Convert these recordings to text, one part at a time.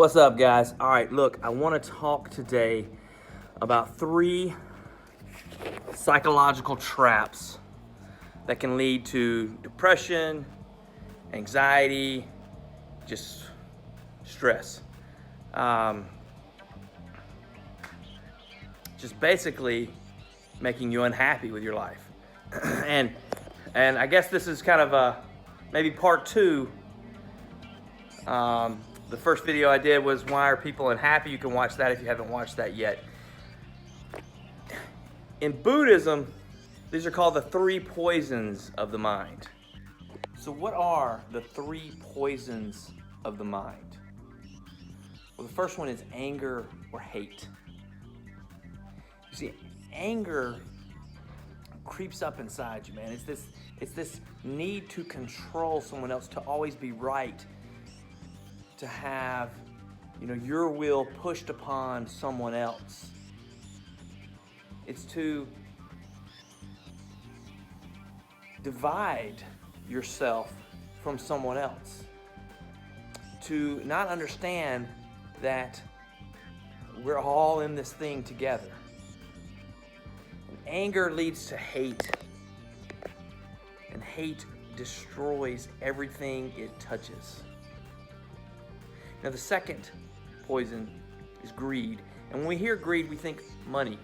What's up, guys? All right, look, I want to talk today about 3 psychological traps that can lead to depression, anxiety, just stress. Um, just basically making you unhappy with your life. and I guess this is kind of maybe part 2. The first video I did was why are people unhappy? You can watch that if you haven't watched that yet. In Buddhism, these are called the 3 poisons of the mind. So what are the 3 poisons of the mind? Well, the first one is anger or hate. You see, anger creeps up inside you, man. It's this need to control someone else, to always be right, to have, your will pushed upon someone else. It's to divide yourself from someone else, to not understand that we're all in this thing together. And anger leads to hate, and hate destroys everything it touches. Now, the second poison is greed. And when we hear greed, we think money.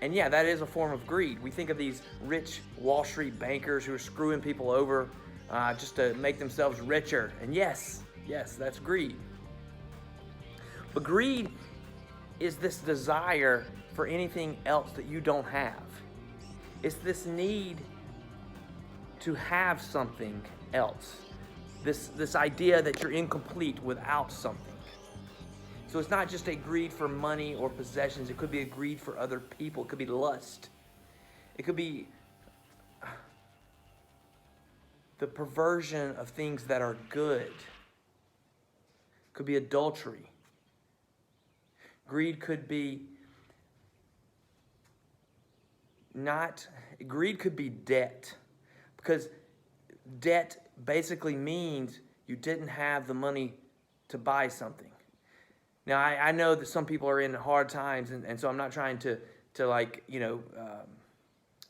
And yeah, that is a form of greed. We think of these rich Wall Street bankers who are screwing people over just to make themselves richer. And yes, that's greed. But greed is this desire for anything else that you don't have. It's this need to have something else. This idea that you're incomplete without something. So it's not just a greed for money or possessions. It could be a greed for other people. It could be lust. It could be the perversion of things that are good. It could be adultery. Greed could be greed could be debt. Because debt basically means you didn't have the money to buy something. Now, I know that some people are in hard times, and so I'm not trying to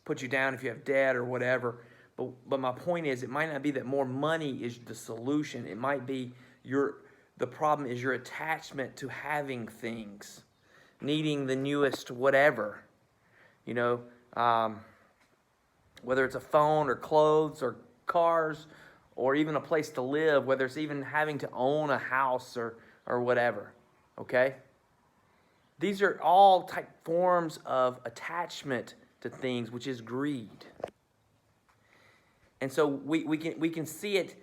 put you down if you have debt or whatever. But my point is, it might not be that more money is the solution. It might be the problem is your attachment to having things, needing the newest whatever, whether it's a phone or clothes or cars or even a place to live, whether it's even having to own a house or whatever. Okay? These are all type forms of attachment to things, which is greed. And so we can see it,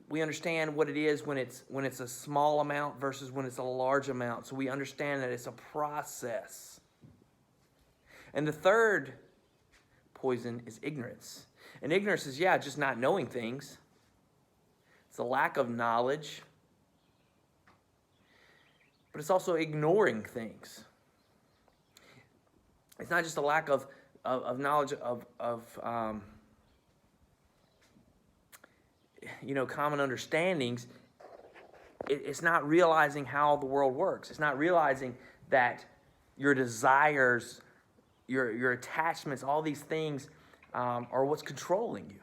we understand what it is when it's a small amount versus when it's a large amount. So we understand that it's a process. And the third poison is ignorance. And ignorance is, just not knowing things. It's a lack of knowledge. But it's also ignoring things. It's not just a lack of knowledge of common understandings. It's not realizing how the world works. It's not realizing that your desires, your attachments, all these things are what's controlling you.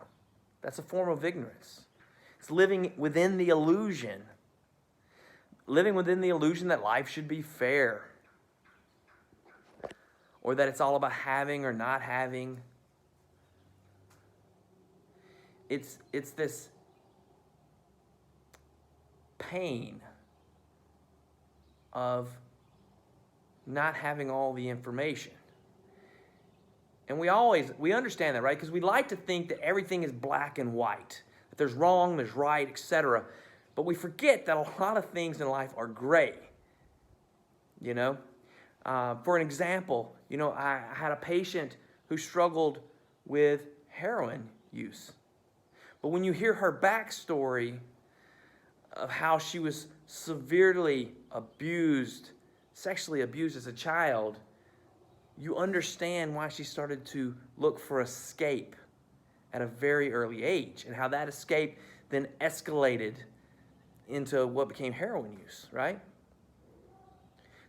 That's a form of ignorance. It's living within the illusion. Living within the illusion that life should be fair. Or that it's all about having or not having. It's this pain of not having all the information. And we understand that, right? Because we like to think that everything is black and white. That there's wrong, there's right, etc. But we forget that a lot of things in life are gray. For an example, I had a patient who struggled with heroin use. But when you hear her backstory of how she was severely abused, sexually abused as a child, you understand why she started to look for escape at a very early age, and how that escape then escalated into what became heroin use, right?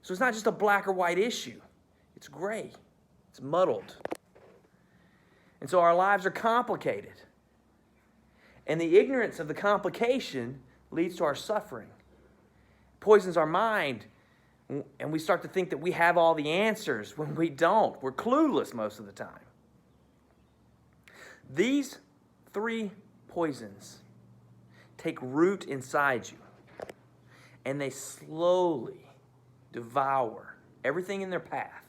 So it's not just a black or white issue. It's gray. It's muddled. And so our lives are complicated. And the ignorance of the complication leads to our suffering. Poisons our mind, and we start to think that we have all the answers when we don't. We're clueless most of the time. These three poisons take root inside you, and they slowly devour everything in their path.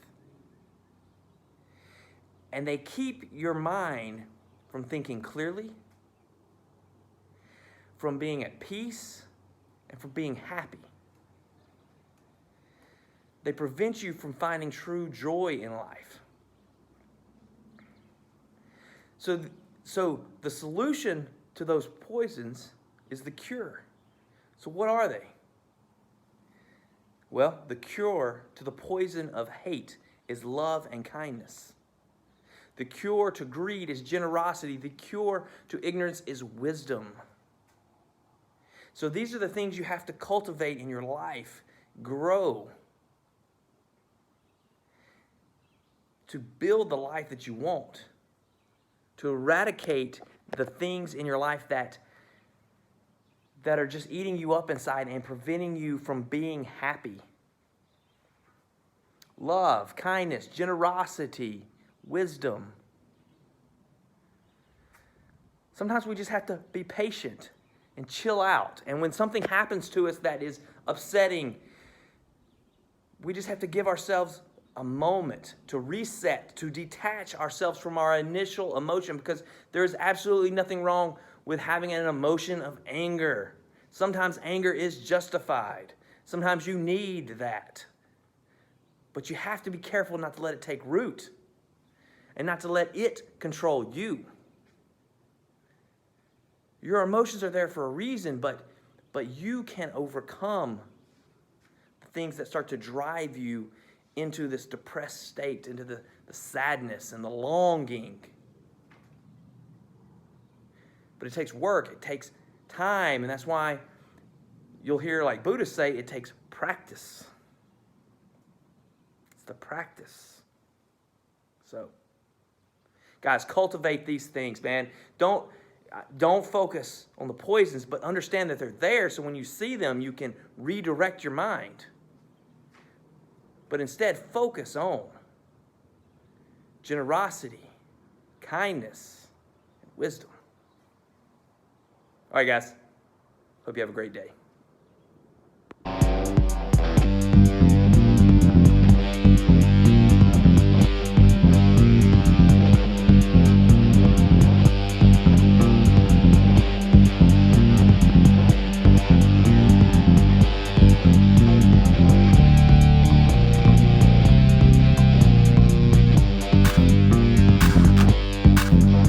And they keep your mind from thinking clearly, from being at peace, and from being happy. They prevent you from finding true joy in life. So the solution to those poisons is the cure. So what are they? Well, the cure to the poison of hate is love and kindness. The cure to greed is generosity. The cure to ignorance is wisdom. So these are the things you have to cultivate in your life, grow, to build the life that you want, to eradicate the things in your life that are just eating you up inside and preventing you from being happy. Love, kindness, generosity, wisdom. Sometimes we just have to be patient and chill out. And when something happens to us that is upsetting, we just have to give ourselves a moment to reset, to detach ourselves from our initial emotion, because there is absolutely nothing wrong with having an emotion of anger. Sometimes anger is justified. Sometimes you need that. But you have to be careful not to let it take root and not to let it control you. Your emotions are there for a reason, but you can overcome the things that start to drive you into this depressed state, into the sadness and the longing. But it takes work, it takes time, and that's why you'll hear like Buddhists say it takes practice. It's the practice. So, guys, cultivate these things, man. Don't focus on the poisons, but understand that they're there, so when you see them, you can redirect your mind. But instead, focus on generosity, kindness, and wisdom. All right, guys. Hope you have a great day.